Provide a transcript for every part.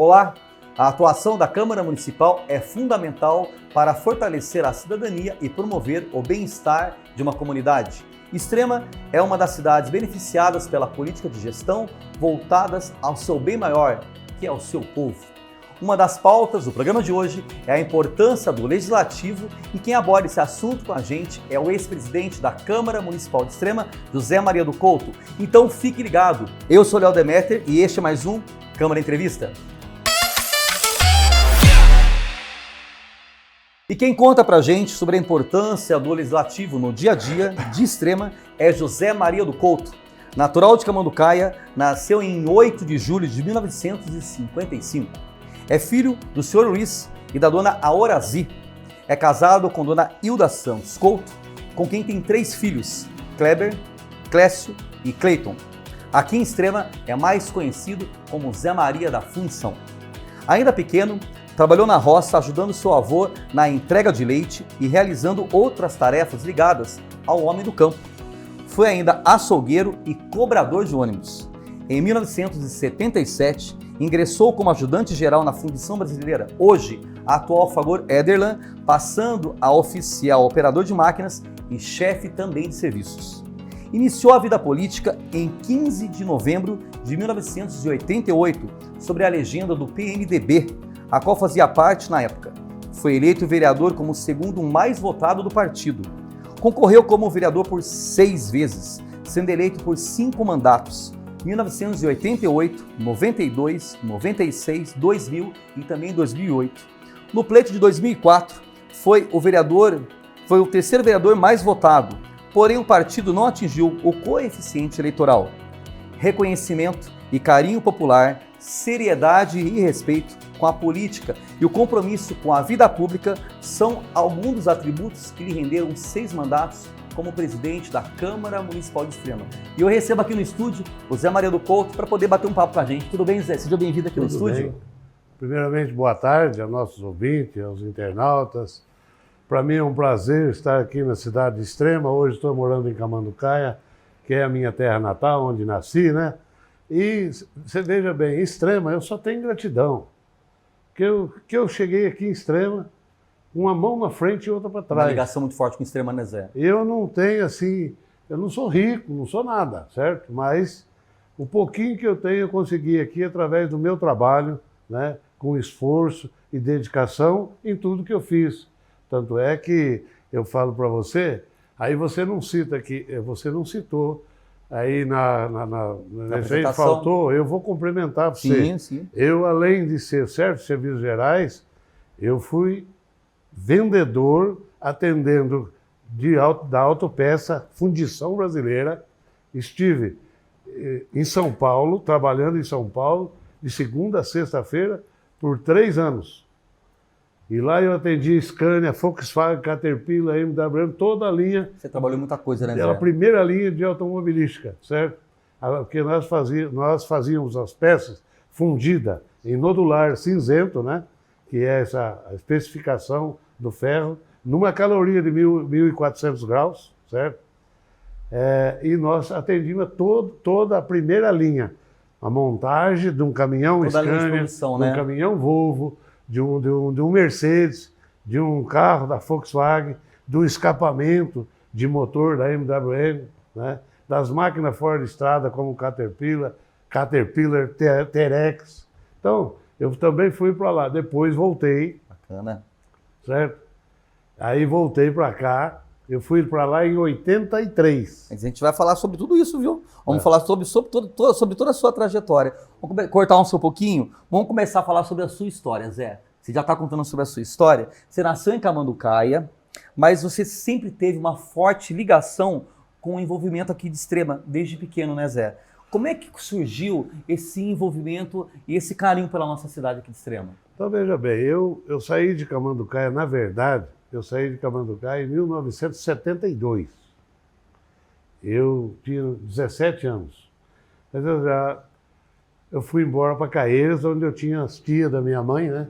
Olá! A atuação da Câmara Municipal é fundamental para fortalecer a cidadania e promover o bem-estar de uma comunidade. Extrema é uma das cidades beneficiadas pela política de gestão voltadas ao seu bem maior, que é o seu povo. Uma das pautas do programa de hoje é a importância do Legislativo e quem aborda esse assunto com a gente é o ex-presidente da Câmara Municipal de Extrema, José Maria do Couto. Então fique ligado, eu sou Léo Demeter e este é mais um Câmara Entrevista. E quem conta pra gente sobre a importância do Legislativo no dia a dia de Extrema é José Maria do Couto. Natural de Camanducaia, nasceu em 8 de julho de 1955. É filho do Sr. Luiz e da dona Aorazi. É casado com dona Hilda Santos Couto, com quem tem 3 filhos, Kleber, Clécio e Cleiton. Aqui em Extrema é mais conhecido como Zé Maria da Função. Ainda pequeno, trabalhou na roça ajudando seu avô na entrega de leite e realizando outras tarefas ligadas ao homem do campo. Foi ainda açougueiro e cobrador de ônibus. Em 1977, ingressou como ajudante-geral na Fundição Brasileira, hoje a atual Fagor Ederlan, passando a oficial operador de máquinas e chefe também de serviços. Iniciou a vida política em 15 de novembro de 1988, sob a legenda do PMDB, a qual fazia parte na época. Foi eleito vereador como o segundo mais votado do partido. Concorreu como vereador por 6 vezes, sendo eleito por 5 mandatos, 1988, 92, 96, 2000 e também 2008. No pleito de 2004, foi o terceiro vereador mais votado, porém o partido não atingiu o coeficiente eleitoral. Reconhecimento e carinho popular, seriedade e respeito com a política e o compromisso com a vida pública são alguns dos atributos que lhe renderam 6 mandatos como presidente da Câmara Municipal de Extrema. E eu recebo aqui no estúdio o Zé Maria do Couto para poder bater um papo com a gente. Tudo bem, Zé? Seja bem-vindo aqui no estúdio. Bem. Primeiramente, boa tarde aos nossos ouvintes, aos internautas. Para mim é um prazer estar aqui na cidade de Extrema. Hoje estou morando em Camanducaia, que é a minha terra natal, onde nasci, né? E você veja bem, em Extrema eu só tenho gratidão. Que eu cheguei aqui em Extrema, uma mão na frente e outra para trás. Uma ligação muito forte com Extrema, né, Zé? Eu não tenho assim, eu não sou rico, não sou nada, certo? Mas o pouquinho que eu tenho eu consegui aqui através do meu trabalho, né? Com esforço e dedicação em tudo que eu fiz. Tanto é que eu falo para você, aí você não cita aqui, você não citou, aí na apresentação faltou, eu vou complementar para você. Sim. Eu, além de ser certo serviços gerais, eu fui vendedor atendendo da autopeça Fundição Brasileira. Estive em São Paulo, trabalhando em São Paulo, de segunda a sexta-feira, por 3 anos. E lá eu atendi Scania, Volkswagen, Caterpillar, MW, toda a linha. Você trabalhou muita coisa, né, Zé? A primeira linha de automobilística, certo? Porque nós fazíamos as peças fundidas em nodular cinzento, né? Que é essa especificação do ferro, numa caloria de 1.400 graus, certo? E nós atendíamos toda a primeira linha. A montagem de um caminhão Scania, de um caminhão Volvo, de um Mercedes, de um carro da Volkswagen, do escapamento de motor da MWM, né? Das máquinas fora de estrada como Caterpillar, Terex. Então, eu também fui para lá, depois voltei. Bacana. Certo? Aí voltei para cá, eu fui para lá em 83. A gente vai falar sobre tudo isso, viu? Vamos falar sobre toda a sua trajetória. Vamos cortar um pouquinho? Vamos começar a falar sobre a sua história, Zé. Você já está contando sobre a sua história. Você nasceu em Camanducaia, mas você sempre teve uma forte ligação com o envolvimento aqui de Extrema, desde pequeno, né, Zé? Como é que surgiu esse envolvimento e esse carinho pela nossa cidade aqui de Extrema? Então, veja bem, eu saí de Camanducaia, na verdade, eu saí de Camanducaia em 1972. Eu tinha 17 anos. Mas eu fui embora para Caeiras, onde eu tinha as tias da minha mãe, né?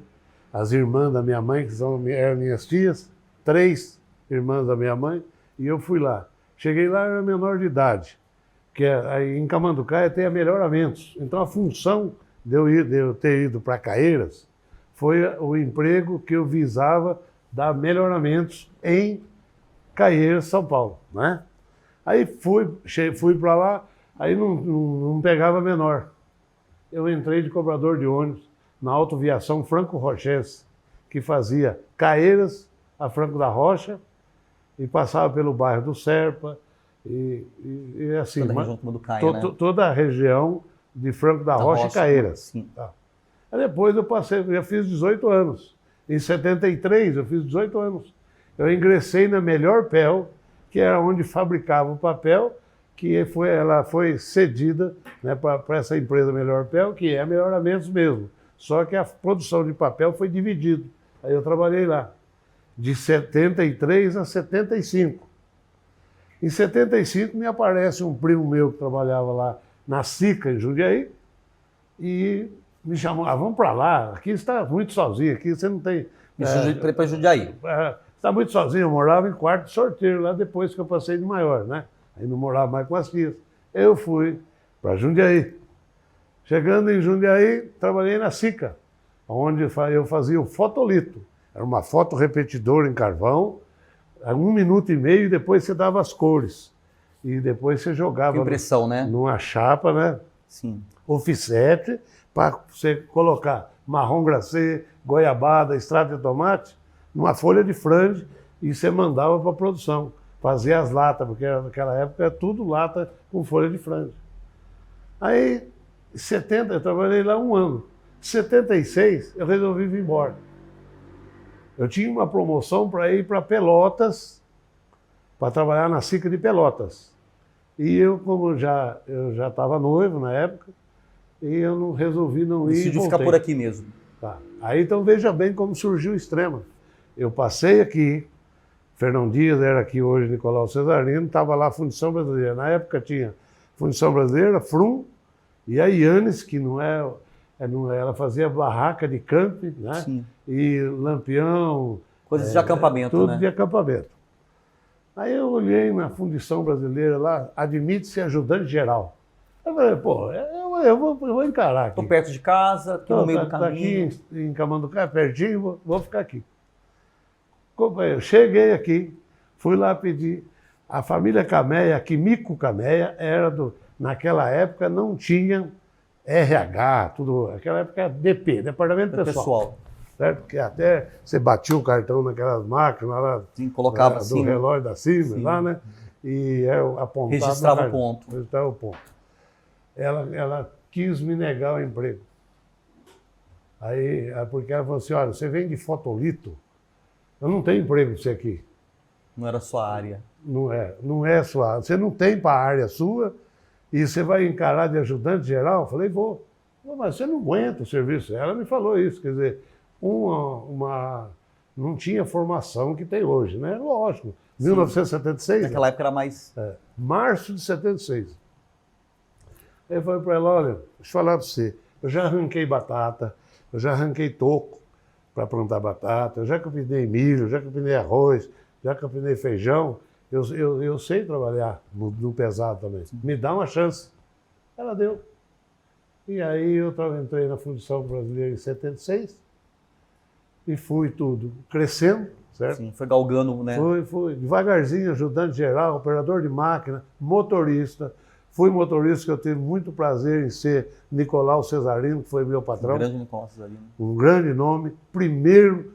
As irmãs da minha mãe, que eram minhas tias, 3 irmãs da minha mãe, e eu fui lá. Cheguei lá, eu era menor de idade, que aí em Camanducaia tem a melhoramentos. Então a função de eu ter ido para Caieiras foi o emprego que eu visava dar melhoramentos em Caieiras, São Paulo, né? Aí fui para lá, aí não pegava menor. Eu entrei de cobrador de ônibus na autoviação Franco-Rochense, que fazia Caieiras a Franco da Rocha e passava pelo bairro do Serpa e assim, Toda a região Manducaia, né? toda a região de Franco da Rocha e Caieiras. Sim. Tá. Aí depois eu já fiz 18 anos. Em 73 eu fiz 18 anos. Eu ingressei na Melhor Pel, que era onde fabricava o papel, ela foi cedida, né, para essa empresa Melhor Pel, que é Melhoramentos mesmo. Só que a produção de papel foi dividida. Aí eu trabalhei lá, de 73 a 75. Em 75 me aparece um primo meu que trabalhava lá na SICA, em Jundiaí, e me chamou, vamos para lá, aqui você está muito sozinho, aqui você não tem... Para Jundiaí. Você está muito sozinho, eu morava em quarto de sorteiro lá depois que eu passei de maior, né? Aí não morava mais com as tias. Eu fui para Jundiaí. Chegando em Jundiaí, trabalhei na SICA, onde eu fazia o fotolito. Era uma foto repetidora em carvão, 1 minuto e meio, e depois você dava as cores. E depois você jogava impressão, né? Numa chapa, né? Sim. Offset, para você colocar marrom glacê, goiabada, extrato de tomate, numa folha de frange, e você mandava para a produção. Fazia as latas, porque naquela época era tudo lata com folha de frange. Aí, em 70, eu trabalhei lá 1 ano. Em 76, eu resolvi vir embora. Eu tinha uma promoção para ir para Pelotas, para trabalhar na SICA de Pelotas. E eu, como eu já estava noivo na época, e eu não resolvi não ir. Decidiu ficar por aqui mesmo. Tá. Aí então veja bem como surgiu o Extrema. Eu passei aqui, Fernão Dias era aqui hoje, Nicolau Cesarino, estava lá a Fundição Brasileira. Na época tinha Fundição Brasileira, FRUM, e a Yannis, que não é, ela fazia barraca de camp, né? Sim. E lampião. Coisas de acampamento, tudo né? de acampamento. Aí eu olhei na Fundição Brasileira lá, admite-se ajudante geral. Eu falei, pô, eu vou encarar aqui. Estou perto de casa, aqui no meio do caminho. Aqui em Camanducaia, pertinho, vou ficar aqui. Eu cheguei aqui, fui lá pedir. A família Cameia, a Quimico Cameia, naquela época não tinha RH, tudo. Naquela época era DP, Departamento Pessoal. Certo? Porque até você batia o cartão naquelas máquinas lá. Sim, colocava do assim. relógio da Siemens lá, né? E apontava. Registrava o ponto. Registrava o ponto. Ela quis me negar o emprego. Aí, porque ela falou assim, olha, você vem de fotolito, eu não tenho emprego para você aqui. Não era sua área. Não é sua área. Você não tem para a área sua e você vai encarar de ajudante geral? Eu falei, vou. Mas você não aguenta o serviço. Ela me falou isso, quer dizer, não tinha formação que tem hoje, né? Lógico. Sim. 1976. Naquela época era mais... Março de 76. Aí eu falei para ela, olha, deixa eu falar para você, eu já arranquei batata, eu já arranquei toco para plantar batata, eu já capinei milho, já capinei arroz, já capinei feijão, eu sei trabalhar no pesado também. Me dá uma chance. Ela deu. E aí eu entrei na Fundição Brasileira em 76 e fui tudo crescendo, certo? Sim, foi galgando, né? Fui devagarzinho, ajudante geral, operador de máquina, motorista. Fui motorista que eu tive muito prazer em ser Nicolau Cesarino, que foi meu patrão. Um grande Nicolau Cesarino. Um grande nome, primeiro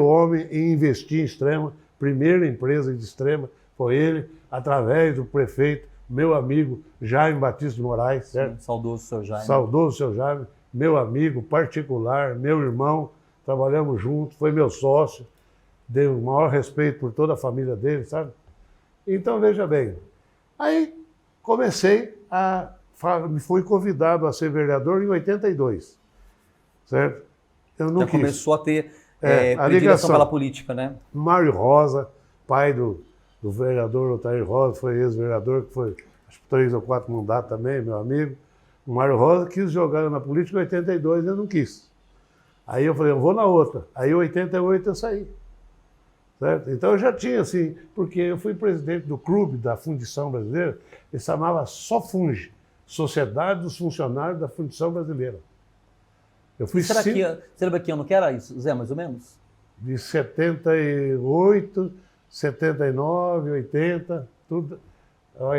homem em investir em Extrema, primeira empresa de Extrema, foi ele, através do prefeito, meu amigo Jaime Batista de Moraes, certo? Sim, saudoso seu Jaime. Saudoso seu Jaime, meu amigo particular, meu irmão, trabalhamos juntos, foi meu sócio, dei o maior respeito por toda a família dele, sabe? Então, veja bem, aí fui convidado a ser vereador em 82, certo? Eu não Já quis. começou a ter a predileção pela política, né? Mário Rosa, pai do vereador Otair Rosa, foi ex-vereador, que foi acho que 3 ou 4 mandatos também, meu amigo. O Mário Rosa quis jogar na política em 82, eu não quis. Aí eu falei, eu vou na outra. Aí em 88 eu saí. Certo? Então eu já tinha assim, porque eu fui presidente do clube da Fundição Brasileira, ele se chamava Só Funge, Sociedade dos Funcionários da Fundição Brasileira. Eu fui Você lembra que ano que era isso, Zé, mais ou menos? de 78, 79, 80, tudo,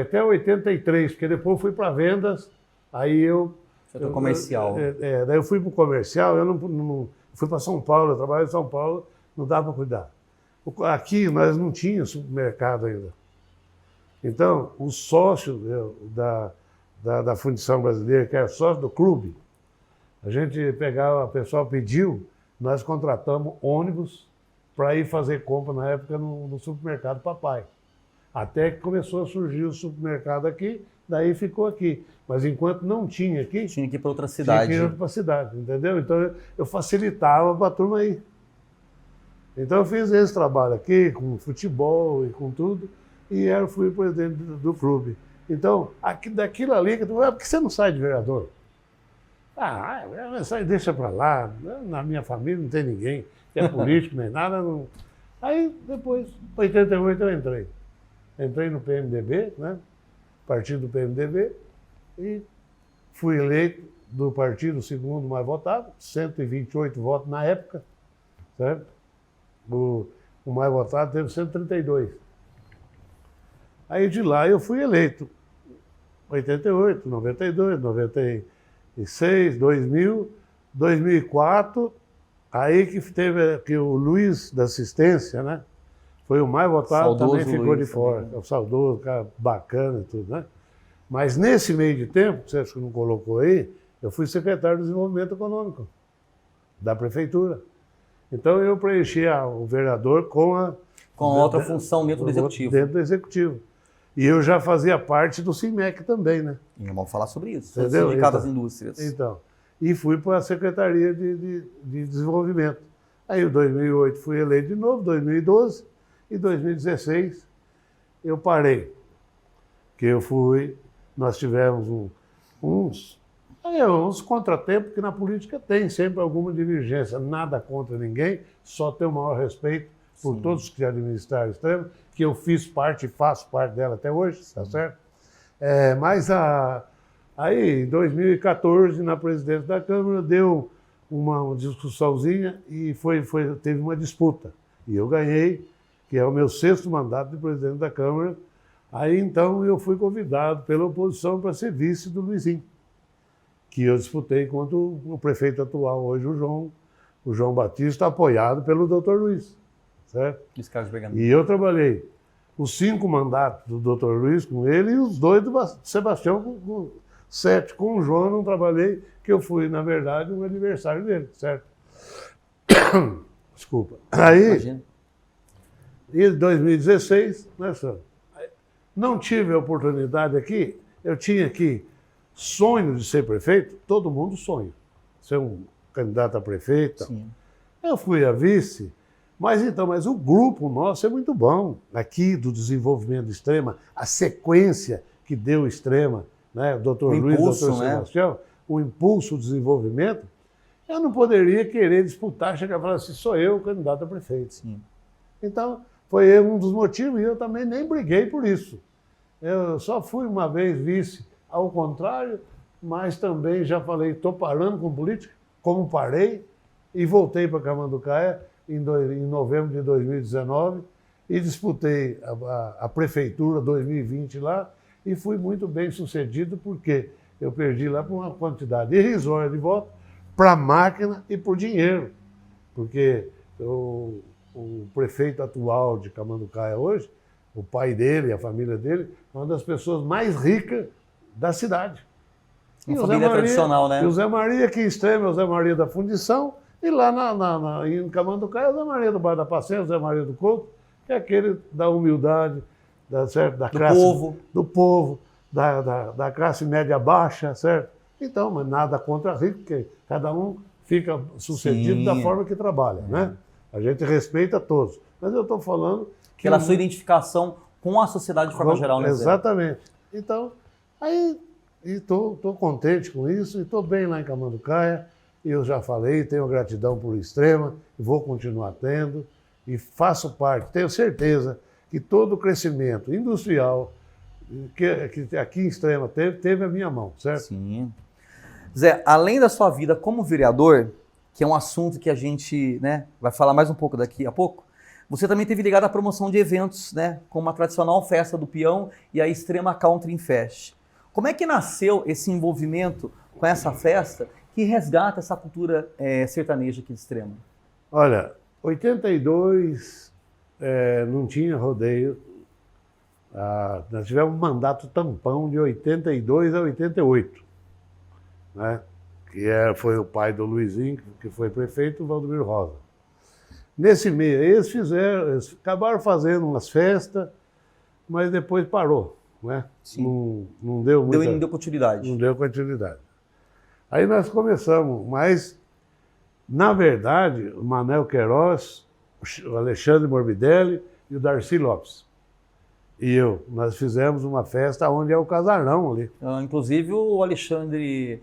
até 83, porque depois eu fui para vendas, aí eu... Você foi comercial. Daí eu fui para o comercial, eu não fui para São Paulo, eu trabalhava em São Paulo, não dava para cuidar. Aqui nós não tínhamos supermercado ainda. Então, o sócio da Fundição Brasileira, que era sócio do clube, a gente pegava, o pessoal pediu, nós contratamos ônibus para ir fazer compra na época no supermercado Papai. Até que começou a surgir o supermercado aqui, daí ficou aqui. Mas enquanto não tinha aqui... Tinha que ir para outra cidade. Tinha que ir para a cidade, entendeu? Então eu facilitava para a turma ir. Então eu fiz esse trabalho aqui, com futebol e com tudo, e eu fui presidente do clube. Então, daquilo ali, por que você não sai de vereador? Deixa para lá, na minha família não tem ninguém, que é político nem nada. Não... Aí depois, em 88 eu entrei. Entrei no PMDB, né? Partido do PMDB, e fui eleito do partido segundo mais votado, 128 votos na época, certo? O mais votado teve 132. Aí de lá eu fui eleito. 88, 92, 96, 2000, 2004, aí que teve que o Luiz da Assistência, né? Foi o mais votado, saudoso também ficou Luiz, de fora. É o saudoso, cara bacana e tudo, né? Mas nesse meio de tempo, que você acha que não colocou aí, eu fui secretário de Desenvolvimento Econômico da Prefeitura. Então eu preenchi o vereador com outra função dentro do Executivo. Dentro do Executivo. E eu já fazia parte do CIMEC também, né? E vamos falar sobre isso. Entendeu? Sindicato das Indústrias. Então, e fui para a Secretaria de Desenvolvimento. Aí em 2008 fui eleito de novo, 2012 e 2016 eu parei. Que nós tivemos uns contratempos que na política tem sempre alguma divergência, nada contra ninguém, só tenho o maior respeito por todos que administraram o Extrema, que eu fiz parte e faço parte dela até hoje, tá certo? Mas aí, em 2014, na presidência da Câmara, deu uma discussãozinha e teve uma disputa. E eu ganhei, que é o meu 6º mandato de presidente da Câmara. Aí, então, eu fui convidado pela oposição para ser vice do Luizinho, que eu disputei contra o prefeito atual, hoje o João Batista, apoiado pelo Dr. Luiz, certo? E eu trabalhei os 5 mandatos do Dr. Luiz com ele e os 2 do Sebastião, 7 com o João, não trabalhei, que eu fui, na verdade, um aniversário dele, certo? Desculpa. Aí, em 2016, né, senhor? Não tive a oportunidade aqui, eu tinha aqui sonho de ser prefeito, todo mundo sonha, ser um candidato a prefeito. Sim. Eu fui a vice, mas o grupo nosso é muito bom, aqui do desenvolvimento do Extrema, a sequência que deu o Extrema, né? O doutor Luiz, o doutor Sebastião, o impulso, o desenvolvimento, eu não poderia querer disputar, chegar e falar assim, sou eu o candidato a prefeito. Sim. Então, foi um dos motivos e eu também nem briguei por isso. Eu só fui uma vez vice, ao contrário, mas também já falei, estou parando com política, como parei, e voltei para Camanducaia em novembro de 2019 e disputei a prefeitura 2020 lá e fui muito bem sucedido porque eu perdi lá por uma quantidade irrisória de votos para a máquina e por dinheiro, porque o prefeito atual de Camanducaia hoje, o pai dele, a família dele, é uma das pessoas mais ricas da cidade. Uma família tradicional, né? E o Zé Maria, que em Extrema é o Zé Maria da Fundição, e lá em Camanducaia é o Zé Maria do Bairro da Paciência, o Zé Maria do Couto, que é aquele da humildade, da classe, do povo, da classe média baixa, certo? Então, mas nada contra rico, porque cada um fica sucedido da forma que trabalha, né? A gente respeita todos. Mas eu estou falando que... Pela sua identificação com a sociedade de forma geral, né, Zé? Exatamente. Então, aí estou contente com isso, e estou bem lá em Camanducaia, e eu já falei, tenho gratidão por Extrema, e vou continuar tendo, e faço parte, tenho certeza que todo o crescimento industrial que aqui em Extrema teve a minha mão, certo? Sim. Zé, além da sua vida como vereador, que é um assunto que a gente, né, vai falar mais um pouco daqui a pouco, você também teve ligado à promoção de eventos, né, como a tradicional festa do peão e a Extrema Country Fest. Como é que nasceu esse envolvimento com essa festa que resgata essa cultura sertaneja aqui de Extrema? Olha, 82 não tinha rodeio. Nós tivemos um mandato tampão de 82 a 88, né? Foi o pai do Luizinho, que foi prefeito, o Valdomiro Rosa. Nesse meio, eles acabaram fazendo umas festas, mas depois parou, né? Não deu muita, Não deu continuidade. Não deu continuidade. Aí nós começamos, mas, na verdade, o Manel Queiroz, o Alexandre Morbidelli e o Darcy Lopes. E nós fizemos uma festa onde é o casarão ali. Inclusive o Alexandre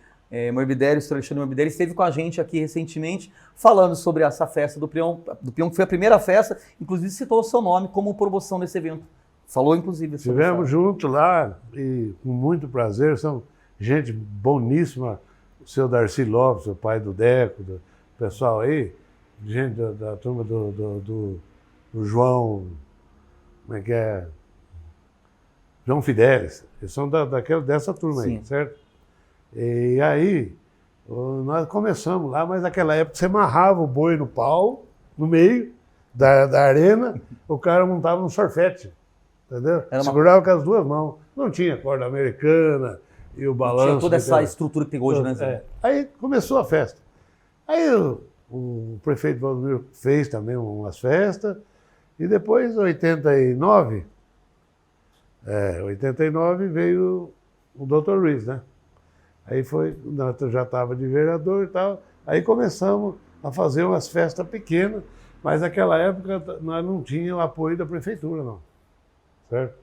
Morbidelli, o senhor Alexandre Morbidelli, esteve com a gente aqui recentemente falando sobre essa festa do Peão, que foi a primeira festa, inclusive citou o seu nome como promoção desse evento. Falou, inclusive. Estivemos juntos lá e com muito prazer, são gente boníssima, o seu Darcy Lopes, o pai do Deco, do pessoal aí, gente da turma do João, como é que é? João Fidelis, eles são dessa turma aí, certo? E aí, nós começamos lá, mas naquela época você amarrava o boi no pau, no meio da arena, o cara montava um sorfete, entendeu? Segurava com as duas mãos. Não tinha corda americana e o balanço. Tinha toda essa estrutura que tem hoje, né, Zé? Aí começou a festa. Aí o prefeito Valdomiro fez também umas festas, e depois, em 89 veio o Dr. Luiz, né? Aí eu já estava de vereador e tal, aí começamos a fazer umas festas pequenas, mas naquela época nós não tínhamos o apoio da prefeitura, não, certo?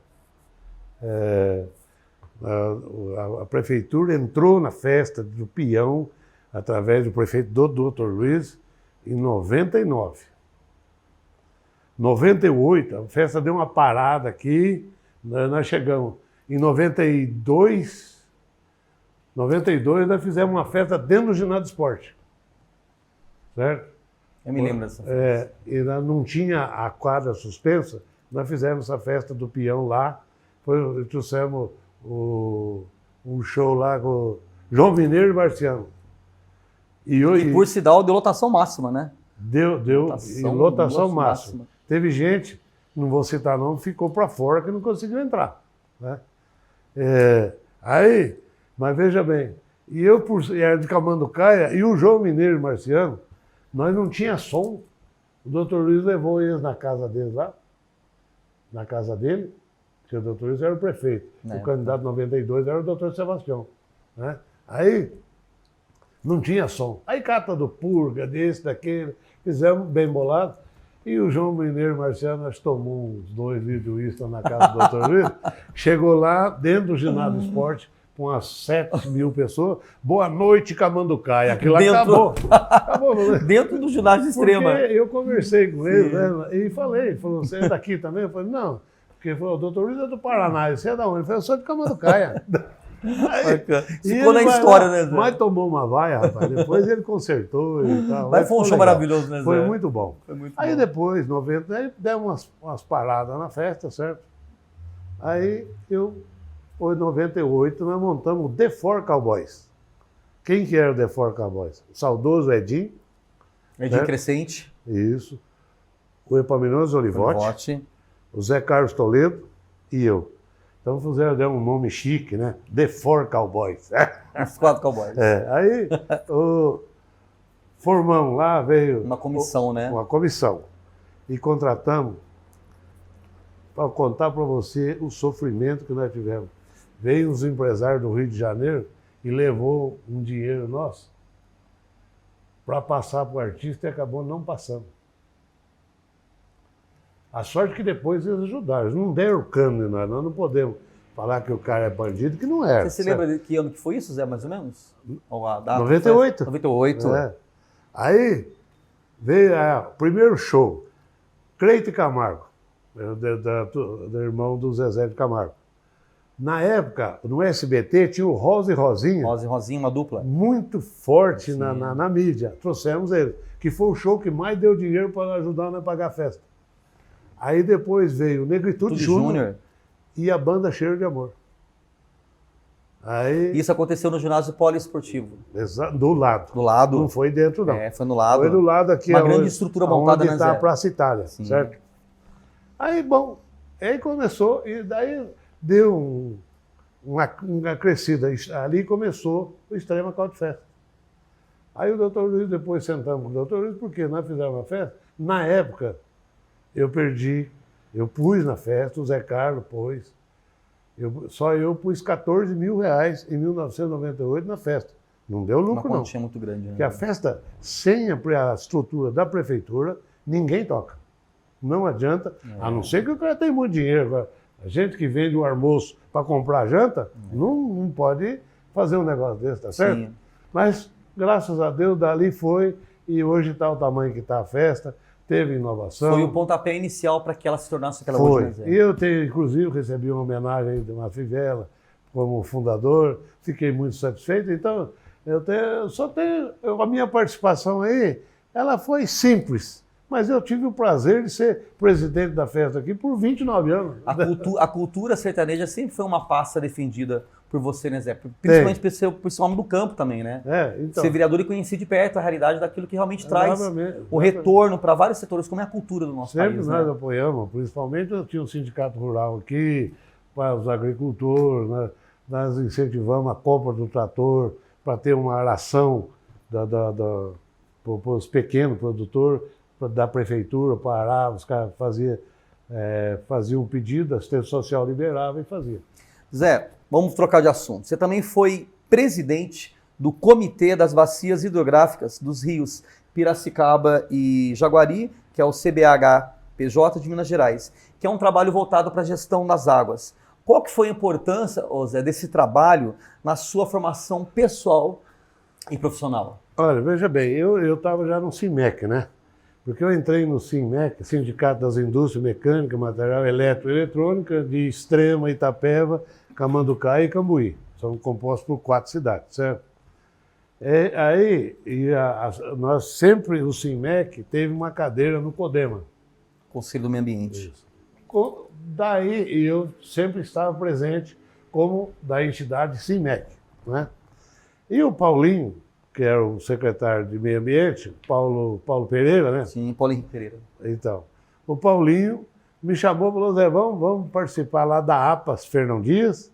A prefeitura entrou na festa do peão através do prefeito do Dr. Luiz em 99. 98, a festa deu uma parada aqui, nós chegamos em 92 nós fizemos uma festa dentro do ginásio de esporte, certo? Eu me lembro dessa festa. E não tinha a quadra suspensa, nós fizemos essa festa do peão lá, trouxemos um show lá com o João Mineiro e Marciano. E por sinal deu lotação máxima, né? Deu lotação máxima. Teve gente, não vou citar nome, ficou para fora que não conseguiu entrar, né? Mas veja bem, e eu era de Camanducaia, e o João Mineiro e Marciano, nós não tinha som. O doutor Luiz levou eles na casa deles lá, na casa dele, porque o doutor Luiz era o prefeito. O candidato 92 era o doutor Sebastião, né? Aí não tinha som. Aí cata do purga, desse, daquele, fizemos bem bolado. E o João Mineiro e Marciano, nós tomamos uns 2 litros de uísque na casa do doutor Luiz. Chegou lá, dentro do ginásio do esporte, com umas 7.000 pessoas. Boa noite, Camanducaia. Aquilo acabou. Acabou. Dentro do ginásio de Extrema. Porque eu conversei com ele, né, e falei, ele falou, você é daqui também? Eu falei, não. Porque ele falou, o doutor Luiz é do Paraná, você é da onde? Eu falei, eu sou de Camanducaia. Ficou na história, né, Zé? Mas tomou uma vaia, rapaz. Depois ele consertou e tal. Mas foi um show maravilhoso, né, Zé? Foi muito bom. Aí depois, 90, aí demos umas paradas na festa, certo? Aí foi em 98, nós montamos o The Four Cowboys. Quem que era o The Four Cowboys? O saudoso Edinho. Edinho Crescente. Isso. O Epaminondas Olivotti. O Zé Carlos Toledo e eu. Então deu um nome chique, né? The Four Cowboys. Os 4 cowboys. Aí formamos lá, veio... Uma comissão, né? Uma comissão. E contratamos, para contar para você o sofrimento que nós tivemos. Veio uns empresários do Rio de Janeiro e levou um dinheiro nosso para passar para o artista e acabou não passando. A sorte que depois eles ajudaram, eles não deram cano em nós não podemos falar que o cara é bandido, que não era. Você se lembra de que ano que foi isso, Zé, mais ou menos? 98. 98. Aí veio o primeiro show, Cleito Camargo, do irmão do Zezé de Camargo. Na época, no SBT, tinha o Rosa e Rosinha. Rosa e Rosinha, uma dupla. Muito forte na mídia. Trouxemos ele, que foi o show que mais deu dinheiro para ajudar a pagar a festa. Aí depois veio o Negritude Júnior e a banda Cheiro de Amor. Aí, isso aconteceu no ginásio poliesportivo. Do lado. Do lado. Não foi dentro, não. Foi no lado. Foi do lado aqui. Uma grande estrutura montada onde na está a Zé. Praça Itália, certo? Aí, bom, aí começou, e daí deu uma crescida. Ali começou o Extrema Country Fest. Aí o Dr. Luiz, depois sentamos com o Dr. Luiz, porque nós fizemos uma festa. Na época, eu pus na festa, o Zé Carlos pôs. Só eu pus 14 mil reais em 1998 na festa. Não deu lucro, não. Uma quantia muito grande, né? Porque a festa, sem a estrutura da prefeitura, ninguém toca. Não adianta, a não ser que o cara tenha muito dinheiro. A gente que vende o almoço para comprar janta, não pode fazer um negócio desse, tá certo? Sim. Mas, graças a Deus, dali foi, e hoje está o tamanho que está a festa, teve inovação. Foi o pontapé inicial para que ela se tornasse aquela Foi. hoje, né, E eu inclusive, recebi uma homenagem de uma fivela como fundador, fiquei muito satisfeito. Então, a minha participação aí, ela foi simples. Mas eu tive o prazer de ser presidente da festa aqui por 29 anos. A cultura sertaneja sempre foi uma pasta defendida por você, né, Zé? Principalmente por ser homem do campo também, né? Então. Ser vereador e conhecer de perto a realidade daquilo que realmente traz o retorno para vários setores, como é a cultura do nosso país. Sempre nós apoiamos, principalmente eu tinha um sindicato rural aqui, para os agricultores, né? Nós incentivamos a compra do trator para ter uma aração para os pequenos produtores, da prefeitura, para arar, os caras faziam um pedido, a assistência social liberava e fazia. Zé, vamos trocar de assunto. Você também foi presidente do Comitê das Bacias Hidrográficas dos rios Piracicaba e Jaguari, que é o CBHPJ de Minas Gerais, que é um trabalho voltado para a gestão das águas. Qual que foi a importância, Zé, desse trabalho na sua formação pessoal e profissional? Olha, veja bem, eu estava já no CIMEC, né? Porque eu entrei no CIMEC, Sindicato das Indústrias Mecânicas, Material Elétrico e Eletrônica, de Extrema, Itapeva, Camanducaia e Cambuí. São compostos por 4 cidades, certo? Nós sempre, o CIMEC, teve uma cadeira no CODEMA. Conselho do Meio Ambiente. Isso. Daí eu sempre estava presente como da entidade CIMEC, né? E o Paulinho, que era o secretário de Meio Ambiente, Paulo Pereira, né? Sim, Paulo Henrique Pereira. Então, o Paulinho me chamou e falou, Zé, vamos participar lá da APAS Fernão Dias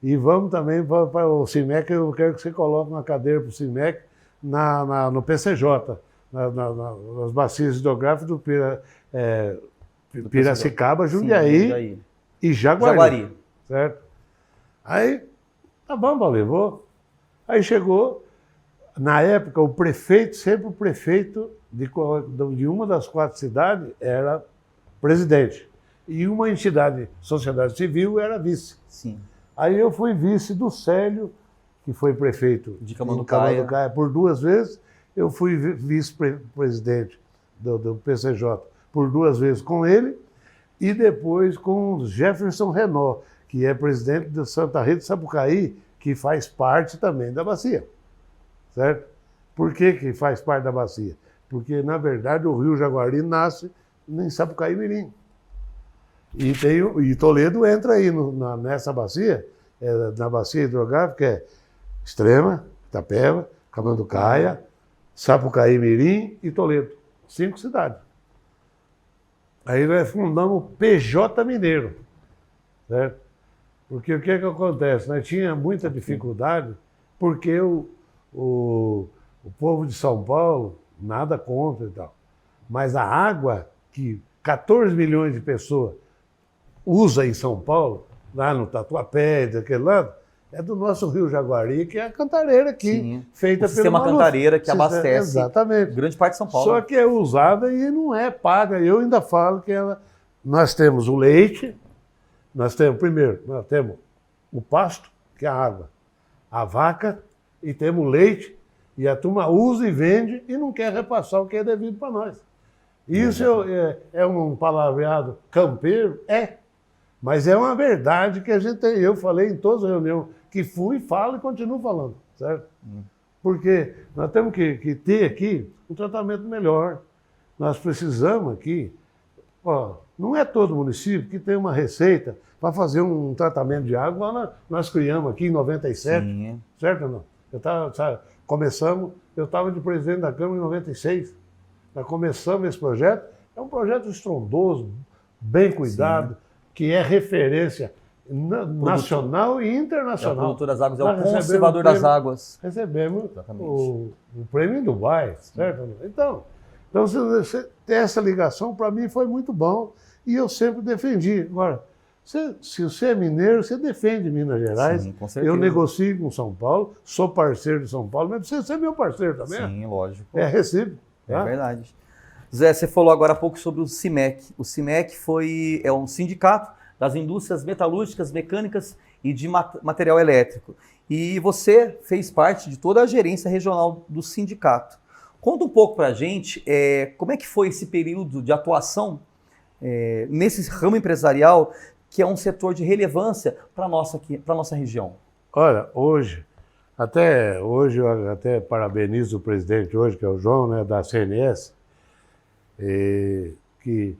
e vamos também para o CIMEC, eu quero que você coloque uma cadeira para o CIMEC no PCJ, nas bacias hidrográficas do Piracicaba, Jundiaí e Jaguari. Certo? Aí, tá bom, Paulinho, vou. Aí chegou, na época, o prefeito de uma das 4 cidades era presidente. E uma entidade, sociedade civil, era vice. Sim. Aí eu fui vice do Célio, que foi prefeito de Camanducaia por 2 vezes. Eu fui vice-presidente do PCJ por 2 vezes com ele. E depois com o Jefferson Renault, que é presidente da Santa Rita Sapucaí, que faz parte também da bacia. Certo? Por que faz parte da bacia? Porque, na verdade, o rio Jaguari nasce em Sapucaí Mirim. E Toledo entra aí nessa bacia, na bacia hidrográfica, é Extrema, Itapeva, Camanducaia, Sapucaí Mirim e Toledo. 5 cidades. Aí nós fundamos o PJ Mineiro. Certo? Porque o que acontece? Nós tínhamos muita dificuldade, porque o povo de São Paulo, nada contra e tal, mas a água que 14 milhões de pessoas usa em São Paulo, lá no Tatuapé, daquele lado, é do nosso Rio Jaguari, que é a cantareira aqui, Sim. feita pelo sistema cantareira que abastece exatamente. Grande parte de São Paulo. Só que é usada e não é paga. Eu ainda falo que nós temos o leite, nós temos o pasto, que é a água, a vaca, e temos o leite, e a turma usa e vende e não quer repassar o que é devido para nós. Isso é um palavreado campeiro? Mas é uma verdade que a gente tem. Eu falei em todas as reuniões que fui, falo e continuo falando, certo? Porque nós temos que ter aqui um tratamento melhor. Nós precisamos aqui, ó, não é todo município que tem uma receita para fazer um tratamento de água. Nós criamos aqui em 97, sim, certo ou não? Eu estava de presidente da Câmara em 96. Nós começamos esse projeto. É um projeto estrondoso, bem cuidado, sim, que é referência nacional e internacional. O produtor das águas é o conservador das águas. Recebemos o prêmio em Dubai, certo? Então você ter essa ligação, para mim, foi muito bom e eu sempre defendi. Agora, se você é mineiro, você defende Minas Gerais. Sim, com certeza. Eu negocio com São Paulo, sou parceiro de São Paulo, mas você é meu parceiro também. Sim, lógico. É recíproco. Tá? É verdade. Zé, você falou agora há pouco sobre o CIMEC. O CIMEC é um sindicato das indústrias metalúrgicas, mecânicas e de material elétrico. E você fez parte de toda a gerência regional do sindicato. Conta um pouco para a gente como é que foi esse período de atuação nesse ramo empresarial, que é um setor de relevância para a nossa região. Olha, até hoje eu até parabenizo o presidente hoje, que é o João, né, da CNS, que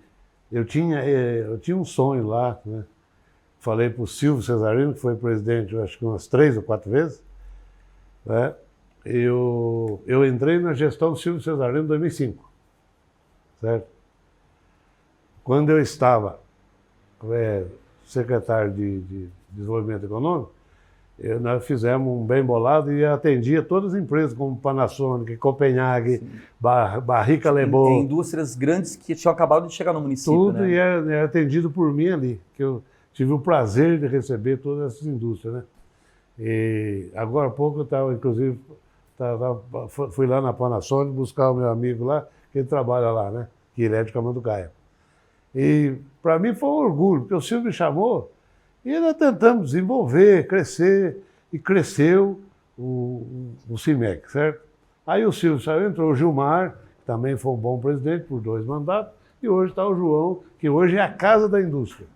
eu tinha um sonho lá, né? Falei para o Silvio Cesarino, que foi presidente, eu acho que umas 3 ou 4 vezes, né? Eu entrei na gestão do Silvio Cesarino em 2005, certo? Quando eu estava secretário de Desenvolvimento Econômico, nós fizemos um bem bolado e atendia todas as empresas, como Panasonic, Copenhague, Barrica Lebon. Indústrias grandes que tinham acabado de chegar no município. Tudo, né? E é atendido por mim ali, que eu tive o prazer de receber todas essas indústrias, né? E agora há pouco eu estava, inclusive, fui lá na Panasonic buscar o meu amigo lá, que ele trabalha lá, né? Que ele é de Camanducaia. E para mim foi um orgulho, porque o Silvio me chamou e nós tentamos desenvolver, crescer, e cresceu o CIMEC, certo? Aí o Silvio saiu, entrou o Gilmar, que também foi um bom presidente por 2 mandatos, e hoje está o João, que hoje é a casa da indústria.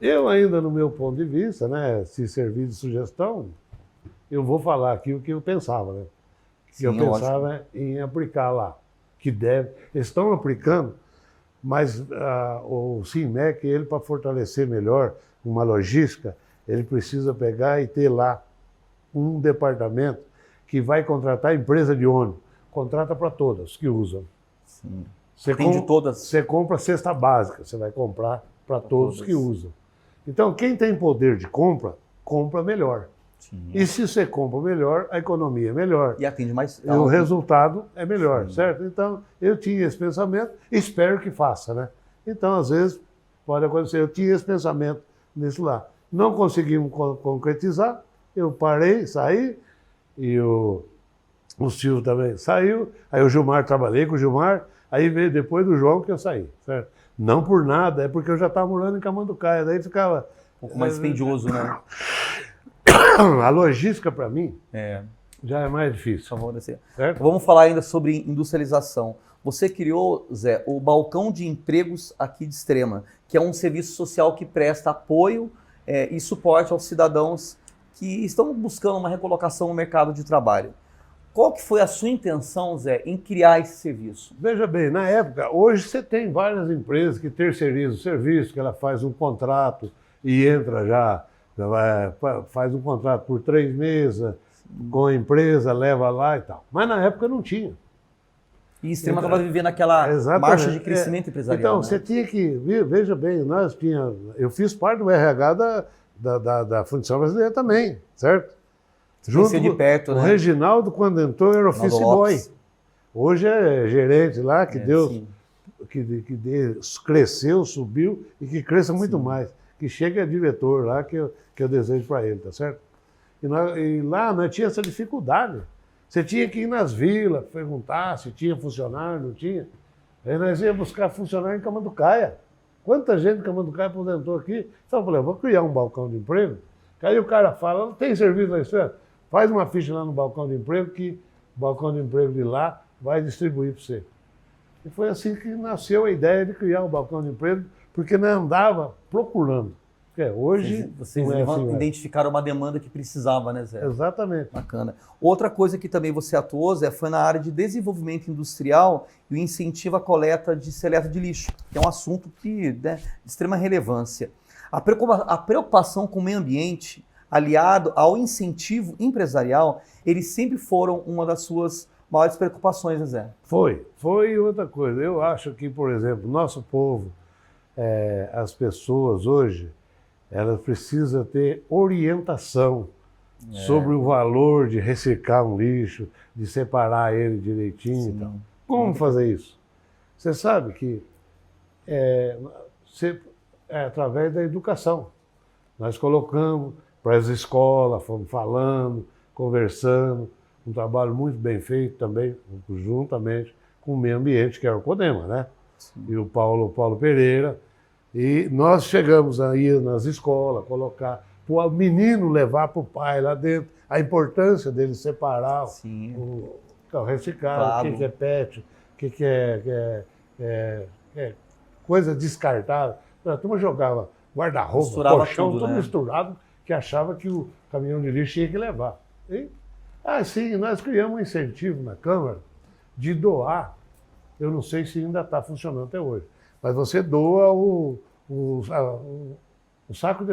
Eu ainda, no meu ponto de vista, né, se servir de sugestão, eu vou falar aqui o que eu pensava, né? Que eu pensava em aplicar lá, eles estão aplicando, mas o CIMEC, ele para fortalecer melhor uma logística, ele precisa pegar e ter lá um departamento que vai contratar empresa de ônibus. Contrata para todas que usam. Sim. Você compra cesta básica, você vai comprar para todos que usam. Então, quem tem poder de compra, compra melhor. Sim. E se você compra melhor, a economia é melhor. E atende mais. E o resultado é melhor, certo? Então, eu tinha esse pensamento, espero que faça, né? Então, às vezes, pode acontecer, eu tinha esse pensamento nisso lá. Não conseguimos concretizar, eu parei, saí, e o Silvio também saiu, aí o Gilmar, trabalhei com o Gilmar, aí veio depois do João que eu saí, certo? Não por nada, é porque eu já estava morando em Camanducaia, daí ficava... Um pouco mais dispendioso, né? A logística, para mim, já é mais difícil. Certo? Vamos falar ainda sobre industrialização. Você criou, Zé, o Balcão de Empregos aqui de Extrema, que é um serviço social que presta apoio e suporte aos cidadãos que estão buscando uma recolocação no mercado de trabalho. Qual que foi a sua intenção, Zé, em criar esse serviço? Veja bem, na época, hoje você tem várias empresas que terceirizam o serviço, que ela faz um contrato e entra já faz um contrato por 3 meses com a empresa, leva lá e tal. Mas na época não tinha. E Extrema estava vivendo aquela marcha de crescimento empresarial. Então, né? Você tinha que... Veja bem, eu fiz parte do RH da Fundição Brasileira também, certo? Junto de perto, o Reginaldo, quando entrou, era office boy. Lopes. Hoje é gerente lá, que cresceu, subiu e que cresça muito mais. Que chegue a diretor lá, que eu desejo para ele, tá certo? E lá nós tinha essa dificuldade. Você tinha que ir nas vilas, perguntar se tinha funcionário, não tinha. Aí nós íamos buscar funcionário em Camanducaia. Quanta gente em Camanducaia aposentou aqui? Então eu falei, vou criar um balcão de emprego. Aí o cara fala, não tem serviço lá, isso faz uma ficha lá no balcão de emprego, que o balcão de emprego de lá vai distribuir para você. E foi assim que nasceu a ideia de criar um balcão de emprego porque nós andava procurando. Porque hoje Vocês não é assim, identificaram uma demanda que precisava, né, Zé? Exatamente. Bacana. Outra coisa que também você atuou, Zé, foi na área de desenvolvimento industrial e o incentivo à coleta de seleta de lixo, que é um assunto que, né, de extrema relevância. A preocupação com o meio ambiente, aliado ao incentivo empresarial, eles sempre foram uma das suas maiores preocupações, né, Zé? Foi outra coisa. Eu acho que, por exemplo, nosso povo, as pessoas hoje, elas precisam ter orientação sobre o valor de reciclar um lixo, de separar ele direitinho. Sim. E tal. Como fazer isso? Você sabe que é através da educação. Nós colocamos para as escolas, fomos falando, conversando, um trabalho muito bem feito também, juntamente com o meio ambiente, que é o CODEMA, né? Sim. E o Paulo Pereira. E nós chegamos a ir nas escolas, colocar, para o menino levar para o pai lá dentro, a importância dele separar o reciclado, claro. O que é PET, o que é coisa descartável. A turma jogava guarda-roupa, colchão, tudo misturado, que achava que o caminhão de lixo tinha que levar. E, assim, nós criamos um incentivo na Câmara de doar, eu não sei se ainda está funcionando até hoje, mas você doa o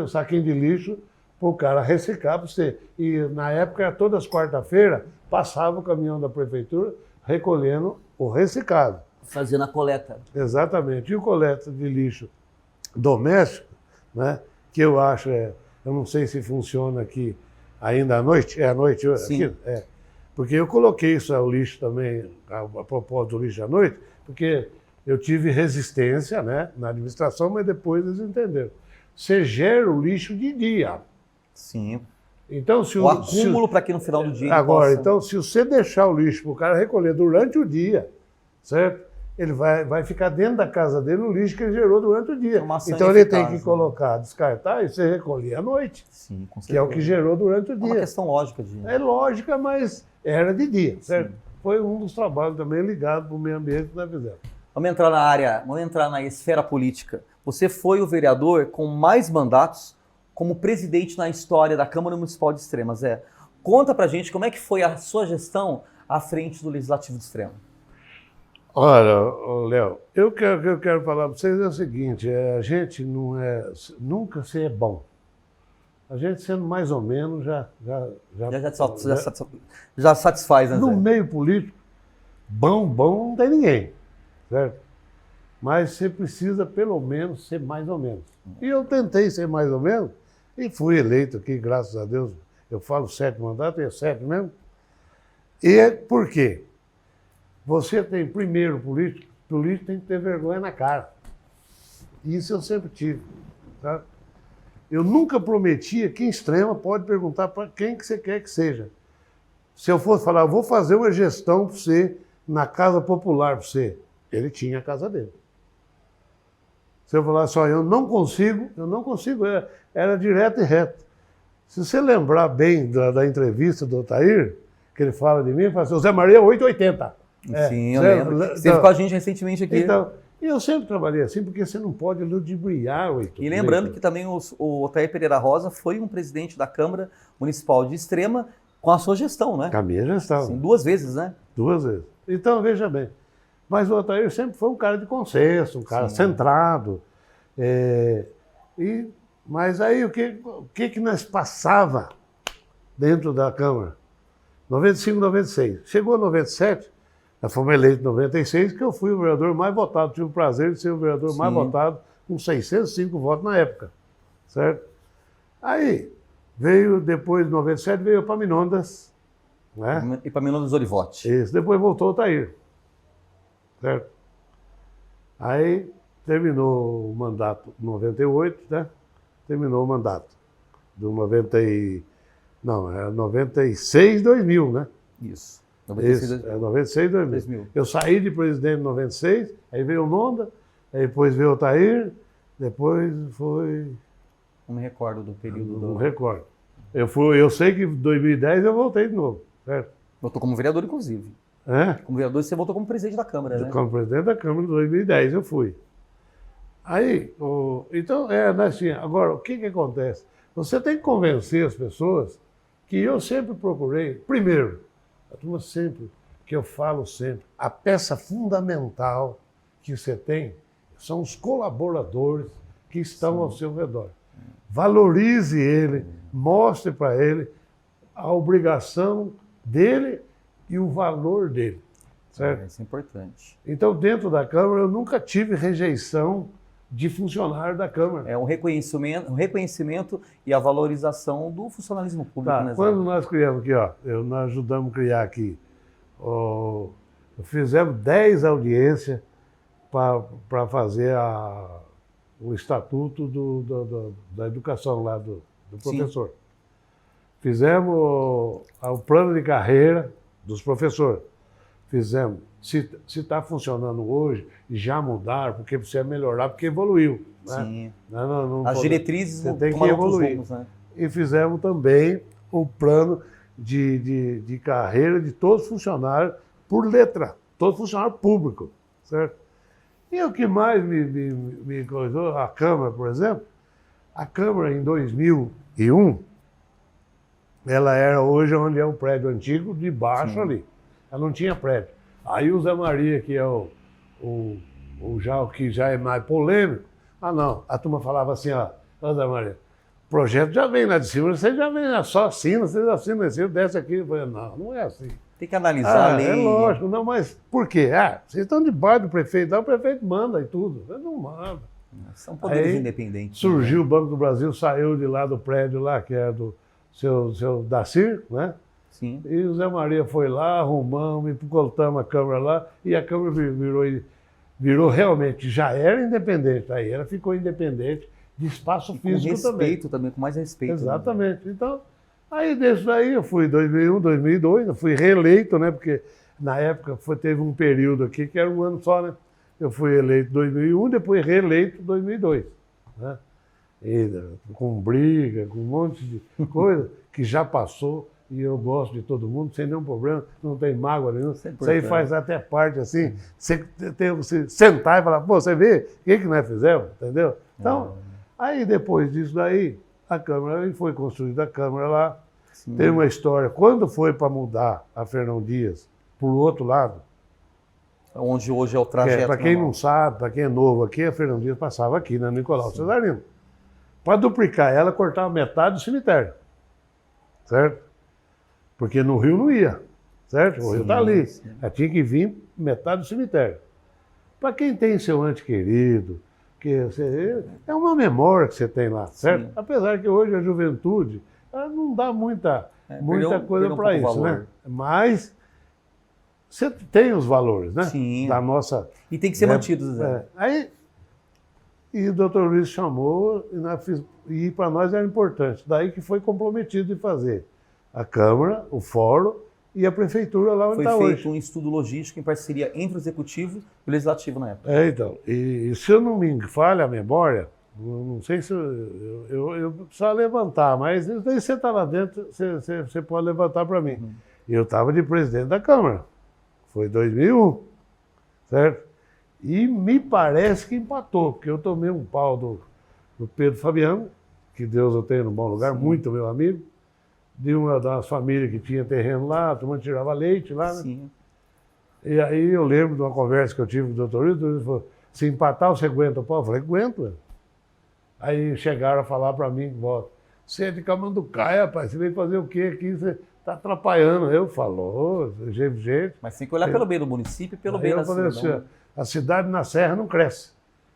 saquinho de lixo para o cara reciclar para você. E na época, todas as quarta-feiras, passava o caminhão da prefeitura recolhendo o reciclado. Fazendo a coleta. Exatamente. E o coleta de lixo doméstico, né, que eu acho, eu não sei se funciona aqui ainda à noite. É à noite? Sim. Aqui? É. Porque eu coloquei isso ao lixo também, a propósito do lixo à noite, porque eu tive resistência, né, na administração, mas depois eles entenderam. Você gera o lixo de dia. Sim. Então, se o acúmulo para que no final do dia... Agora, então, se você deixar o lixo para o cara recolher durante o dia, certo? Ele vai ficar dentro da casa dele o lixo que ele gerou durante o dia. Então ele tem que colocar, descartar e você recolher à noite. Sim, com certeza. Que é o que gerou durante o dia. É uma questão lógica. É lógica, mas era de dia, certo? Sim. Foi um dos trabalhos também ligado para o meio ambiente que nós fizemos. Vamos entrar na esfera política. Você foi o vereador com mais mandatos como presidente na história da Câmara Municipal de Extrema, Zé. Conta pra gente como é que foi a sua gestão à frente do Legislativo de Extrema. Olha, Léo, eu quero falar para vocês é o seguinte, a gente nunca ser bom. A gente sendo mais ou menos já satisfaz, né, Zé? No meio político, bom não tem ninguém, certo? Mas você precisa pelo menos ser mais ou menos. E eu tentei ser mais ou menos e fui eleito aqui, graças a Deus. Eu falo 7 mandatos, é 7 mesmo. E por quê? Você tem, primeiro, político tem que ter vergonha na cara. Isso eu sempre tive. Tá? Eu nunca prometi, aqui em Extrema, pode perguntar para quem que você quer que seja. Se eu fosse falar, eu vou fazer uma gestão para você, na casa popular para você, ele tinha a casa dele. Se eu falar só, eu não consigo, era direto e reto. Se você lembrar bem da entrevista do Otair, que ele fala de mim, ele fala assim, Zé Maria 880. Sim, eu lembro. Você esteve com a gente recentemente aqui. Então, eu sempre trabalhei assim, porque você não pode ludibriar o E lembrando que também o Otair Pereira Rosa foi um presidente da Câmara Municipal de Extrema com a sua gestão, né? Com a minha gestão. Sim, 2 vezes, né? 2 vezes. Então, veja bem. Mas o Otair sempre foi um cara de consenso, um cara centrado. Mas aí o que nós passava dentro da Câmara? 95, 96. Chegou 97, nós fomos eleitos em 96, que eu fui o vereador mais votado. Tive o prazer de ser o vereador mais votado, com 605 votos na época. Certo? Aí, depois de 97, veio o Epaminondas. Né? Epaminondas Olivotti. Isso, depois voltou o Otair. Certo? Aí terminou o mandato em 98, né? Terminou o mandato do 96, 2000, né? Isso. 96, 2000. Eu saí de presidente em 96, aí veio o Nonda, aí depois veio o Otair, depois foi... Não me recordo do período. Não recordo. Eu sei que em 2010 eu voltei de novo, certo? Voltou como vereador, inclusive. Como vereador, você voltou como presidente da Câmara, né? Como presidente da Câmara em 2010 eu fui. Aí, então, assim, agora, o que acontece? Você tem que convencer as pessoas que eu sempre procurei, primeiro, a turma sempre, que eu falo sempre, a peça fundamental que você tem são os colaboradores que estão ao seu redor. Valorize ele, mostre para ele a obrigação dele e o valor dele. Certo? Isso é importante. Então, dentro da Câmara, eu nunca tive rejeição de funcionário da Câmara. É um reconhecimento e a valorização do funcionalismo público. Tá, né, quando nós criamos aqui, nós ajudamos a criar aqui, fizemos 10 audiências para fazer o estatuto da educação lá do professor. Sim. Fizemos o plano de carreira dos professores. Fizemos. Se está funcionando hoje, já mudar, porque precisa melhorar, porque evoluiu. Né? Sim. Não as diretrizes você tem que evoluir. Rumos, né? E fizemos também o plano de carreira de todos os funcionários por letra, todo funcionário público. Certo? E o que mais me coisou, a Câmara, por exemplo, a Câmara em 2001, ela era hoje onde é o prédio antigo, de baixo ali. Ela não tinha prédio. Aí o Zé Maria, que é o que já é mais polêmico, não, a turma falava assim, Zé Maria, o projeto já vem lá de cima, você já vem, só assina, vocês assinam em cima, desce aqui. Eu falei, não é assim. Tem que analisar a lei. É lógico, não, mas por quê? Vocês estão debaixo do prefeito, o prefeito manda e tudo. Ele não manda. São poderes independentes. Surgiu o Banco do Brasil, saiu de lá do prédio lá, que era do seu Dacir, né? Sim. E o Zé Maria foi lá, arrumamos, colocamos a Câmara lá, e a Câmara virou realmente, já era independente, aí ela ficou independente de espaço físico também. Com respeito também, com mais respeito. Exatamente. Né? Então, aí desse daí eu fui em 2001, 2002, eu fui reeleito, né? Porque na época teve um período aqui que era um ano só, né? Eu fui eleito em 2001, depois reeleito em 2002, né? E, com briga, com um monte de coisa que já passou. E eu gosto de todo mundo, sem nenhum problema, não tem mágoa nenhuma. Isso aí faz até parte, assim, você sentar e falar, pô, você vê o que nós fizemos, entendeu? Então, aí depois disso daí, a Câmara, aí foi construída a Câmara lá. Sim. Tem uma história, quando foi para mudar a Fernão Dias para o outro lado, onde hoje é o trajeto. Para quem não sabe, para quem é novo aqui, a Fernão Dias passava aqui, na Nicolau Cesarino. Para duplicar ela, cortava metade do cemitério, certo? Porque no Rio não ia, certo? O Rio está ali. Ela tinha que vir metade do cemitério. Para quem tem seu ente querido, é uma memória que você tem lá, certo? Sim. Apesar que hoje a juventude não dá muita coisa para isso, valor. Né? Mas você tem os valores, né? Sim. Da nossa... E tem que ser mantidos. Né? Aí, e o doutor Luiz chamou, e para nós era importante. Daí que foi comprometido de fazer a Câmara, o Fórum e a Prefeitura lá onde está hoje. Foi feito um estudo logístico em parceria entre o Executivo e o Legislativo na época. Então, e se eu não me falha a memória, não sei se eu preciso levantar, mas daí você está lá dentro, você pode levantar para mim. Uhum. Eu estava de presidente da Câmara, foi 2001, certo? E me parece que empatou, porque eu tomei um pau do Pedro Fabiano, que Deus o tenha no bom lugar, sim. Muito meu amigo, de uma das famílias que tinha terreno lá, a turma tirava leite lá, né? Sim. E aí eu lembro de uma conversa que eu tive com o doutor Luiz, ele falou, se empatar você aguenta o pau? Eu falei, aguento. Aí chegaram a falar para mim, você é de Camanducaia, rapaz, você veio fazer o quê aqui? Você está atrapalhando. Eu falo, gente... Mas tem que olhar pelo bem do município e pelo bem da cidade. Assim, a cidade na Serra não cresce.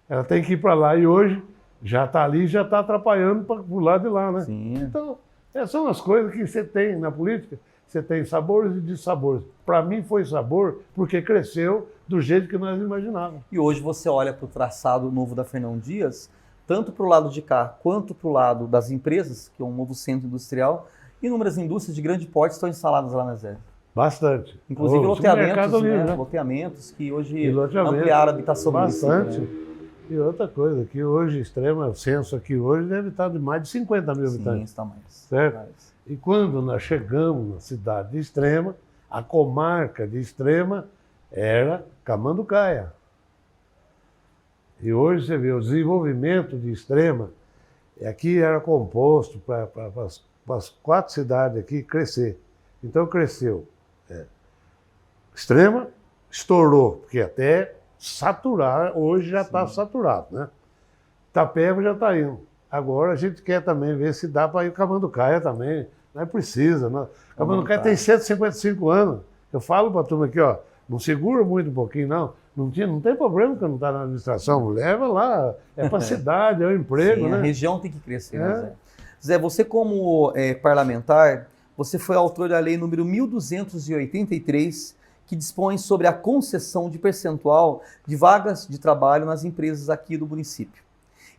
Ela tem que ir para lá e hoje já está ali, já está atrapalhando para o lado de lá, né? Sim. Então, essas são as coisas que você tem na política. Você tem sabores e dissabores. Para mim foi sabor porque cresceu do jeito que nós imaginávamos. E hoje você olha para o traçado novo da Fernão Dias, tanto para o lado de cá quanto para o lado das empresas, que é um novo centro industrial, inúmeras indústrias de grande porte estão instaladas lá na Zé. Bastante. Inclusive loteamentos que hoje ampliaram a habitação bastante. Município, né? E outra coisa, que hoje, Extrema, o censo aqui hoje deve estar de mais de 50 mil habitantes. Sim, está mais. Certo? Mais. E quando nós chegamos na cidade de Extrema, a comarca de Extrema era Camanducaia. E hoje você vê o desenvolvimento de Extrema, aqui era composto para as 4 cidades aqui crescer. Então cresceu. Extrema estourou, porque até saturar, hoje já está saturado, né? Itapeva já está indo. Agora a gente quer também ver se dá para ir Camanducaia também. Não é precisa. Não. Camanducaia tem 155 anos. Eu falo para a turma aqui, ó, não segura muito um pouquinho, não. Não tem problema que não está na administração. Leva lá, é para a cidade, é o emprego, né? A região tem que crescer, né, Zé? Zé, você como parlamentar, você foi autor da lei número 1283, que dispõe sobre a concessão de percentual de vagas de trabalho nas empresas aqui do município.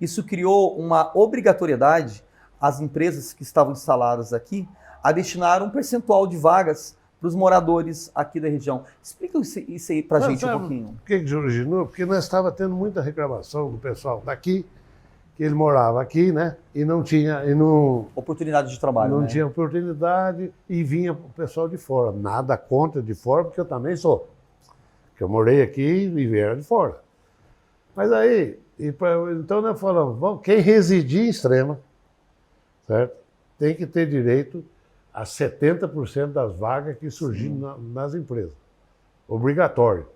Isso criou uma obrigatoriedade às empresas que estavam instaladas aqui a destinar um percentual de vagas para os moradores aqui da região. Explica isso aí para a gente um pouquinho. Por que originou? Porque nós estávamos tendo muita reclamação do pessoal daqui, que ele morava aqui, né? E não tinha... oportunidade de trabalho, não né? tinha oportunidade e vinha o pessoal de fora. Nada contra de fora, porque eu também sou. Porque eu morei aqui e vieram de fora. Mas aí, então nós falamos, bom, quem residir em Extrema, certo? Tem que ter direito a 70% das vagas que surgiram nas empresas. Obrigatório,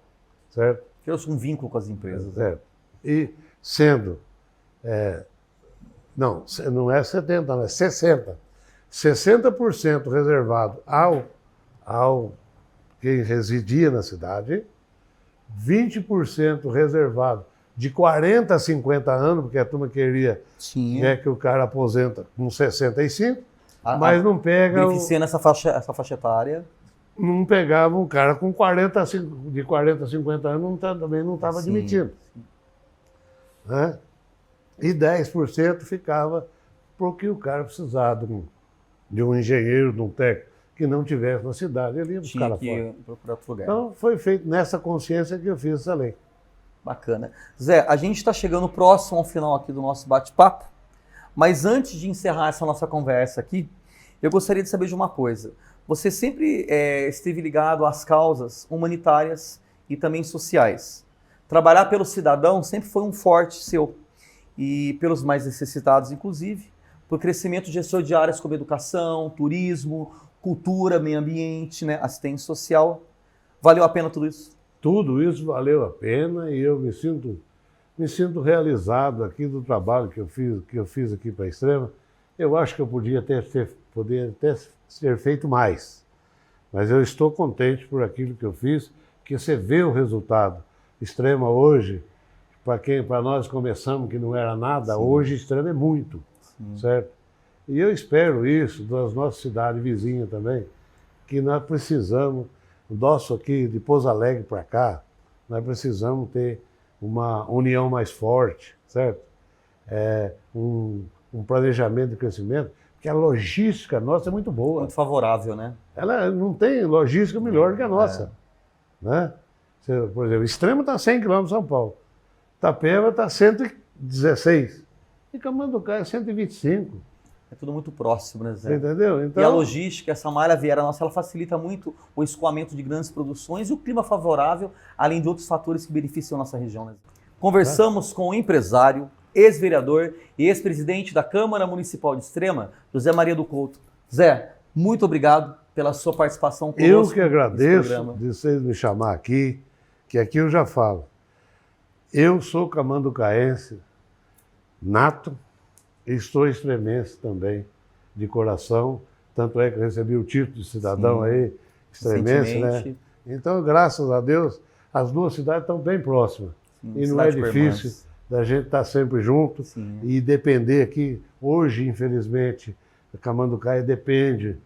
certo? Criou-se um vínculo com as empresas. Certo. E sendo... não é 70%, não, é 60%. 60% reservado ao quem residia na cidade, 20% reservado de 40 a 50 anos, porque a turma queria que o cara aposenta com 65, mas não pega... Beneficiando essa faixa etária. Não pegava um cara com de 40 a 50 anos, também não estava admitindo. Né? E 10% ficava porque o cara precisava de um engenheiro, de um técnico que não tivesse na cidade, ele ia buscar lá fora. Procurar outro lugar. Então foi feito nessa consciência que eu fiz essa lei. Bacana. Zé, a gente está chegando próximo ao final aqui do nosso bate-papo, mas antes de encerrar essa nossa conversa aqui, eu gostaria de saber de uma coisa. Você sempre esteve ligado às causas humanitárias e também sociais. Trabalhar pelo cidadão sempre foi um forte seu. E pelos mais necessitados, inclusive, por crescimento gestor de áreas como educação, turismo, cultura, meio ambiente, né, assistência social. Valeu a pena tudo isso? Tudo isso valeu a pena e eu me sinto realizado aqui do trabalho que eu fiz aqui para a Extrema. Eu acho que eu poderia ter feito mais, mas eu estou contente por aquilo que eu fiz, que você vê o resultado. Extrema hoje, para nós começamos que não era nada, hoje Extrema é muito, certo? E eu espero isso das nossas cidades vizinhas também, que nós precisamos, o nosso aqui de Pouso Alegre para cá, nós precisamos ter uma união mais forte, certo? Um planejamento de crescimento, porque a logística nossa é muito boa. Muito favorável, né? Ela não tem logística melhor que a nossa. Né? Por exemplo, Extrema está a 100 km de São Paulo. Itapeva está a 116. E Camanducaia é 125. É tudo muito próximo, né, Zé? Você entendeu? Então... E a logística, essa malha viária nossa, ela facilita muito o escoamento de grandes produções e o clima favorável, além de outros fatores que beneficiam a nossa região, né? Conversamos com o empresário, ex-vereador e ex-presidente da Câmara Municipal de Extrema, José Maria do Couto. Zé, muito obrigado pela sua participação conosco. Eu que agradeço de vocês me chamar aqui, que aqui eu já falo. Eu sou camanducaense nato e sou extremense também, de coração. Tanto é que eu recebi o título de cidadão aí, extremense, né? Então, graças a Deus, as duas cidades estão bem próximas. E não é difícil da gente estar sempre junto e depender aqui. Hoje, infelizmente, a Camanducaia depende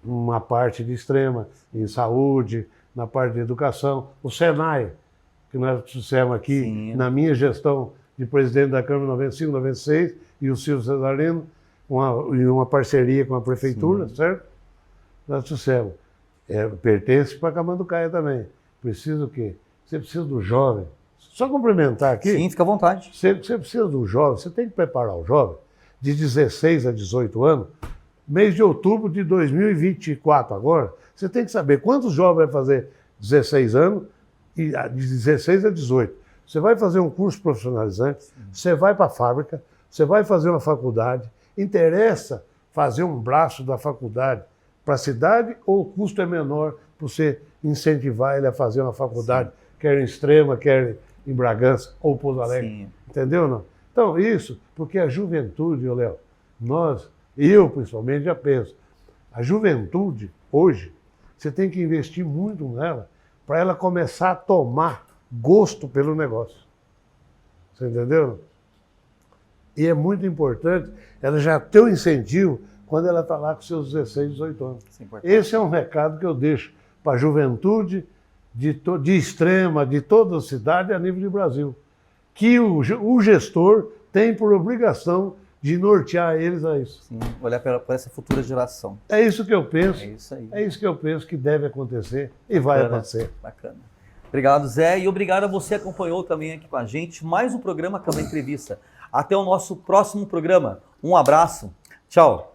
uma parte de Extrema, em saúde, na parte de educação. O Senai, que nós trouxemos aqui na minha gestão de presidente da Câmara 95, 96, e o Silvio Cesarino, em uma parceria com a prefeitura, certo? Nós trouxemos. Pertence para Camanducaia também. Precisa o quê? Você precisa do jovem. Só complementar aqui. Sim, fica à vontade. Você precisa do jovem, você tem que preparar o jovem de 16 a 18 anos, mês de outubro de 2024 agora, você tem que saber quantos jovens vai fazer 16 anos e de 16 a 18. Você vai fazer um curso profissionalizante, você vai para a fábrica, você vai fazer uma faculdade, interessa fazer um braço da faculdade para a cidade ou o custo é menor para você incentivar ele a fazer uma faculdade, quer em Extrema, quer em Bragança ou Pouso Alegre? Sim. Entendeu, não? Então, isso, porque a juventude, Léo, eu principalmente já penso, a juventude, hoje, você tem que investir muito nela para ela começar a tomar gosto pelo negócio. Você entendeu? E é muito importante ela já ter o incentivo quando ela está lá com seus 16, 18 anos. Esse é um recado que eu deixo para a juventude de Extrema, de toda a cidade a nível de Brasil. Que o gestor tem por obrigação de nortear eles a isso. Sim, olhar para essa futura geração. É isso que eu penso. É isso aí. É isso que eu penso que deve acontecer e vai acontecer. Bacana. Obrigado, Zé, e obrigado a você que acompanhou também aqui com a gente mais um programa Câmara Entrevista. Até o nosso próximo programa. Um abraço. Tchau.